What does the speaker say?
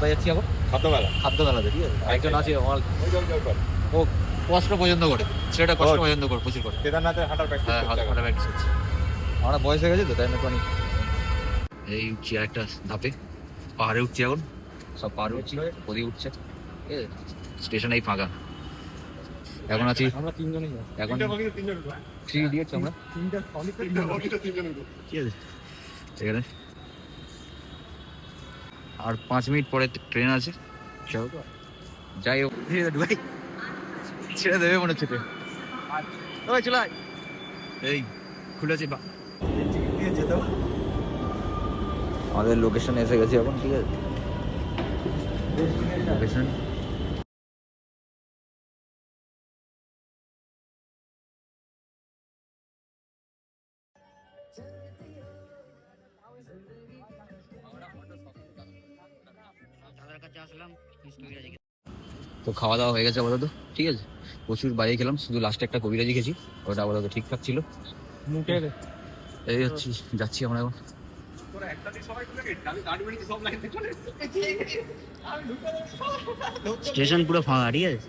কোথায় যাচ্ছি এখন? খাদ্য মেলাতে, ঠিক আছে। একজন আছে আমার, ও কষ্ট পছন্দ করে, সেটা কষ্ট পছন্দ করে প্রচুর করে। কেদারনাথের হাঁটার প্র্যাকটিস হ্যাঁ, করতে হাঁটা প্র্যাকটিস হচ্ছে। আমরা বয়স হয়ে গেছে তো, তাই না? একটু এই উঠছি একটা ধাপে, পাহাড়ে উঠছি এখন, সব পাহাড়ে উঠছি, ওদিকে উঠছে, স্টেশন এই ফাঁকা। এখন আছি আমরা তিনজনই এখন থ্রি ইডিয়টস আমরা, ঠিক আছে। এখানে আর 5 মিনিট পরে ট্রেন আছে, যাই হোক। ভাই ছেড়ে দেবে মনে হচ্ছে ট্রেন। ওই চলে আয়। এই খুলেছে আমাদের লোকেশনে এসে গেছি এখন, ঠিক আছে। লোকেশন তো খাওয়া দাওয়া হয়ে গেছে আপাতত, ঠিক আছে। প্রচুর বাইরে খেলাম, শুধু লাস্টে একটা কবিরাজি খেয়েছি, ওটা আপাতত ঠিকঠাক ছিল। এই হচ্ছে, যাচ্ছি আমরা এখন। স্টেশন পুরো ফাঁকা, ঠিক আছে।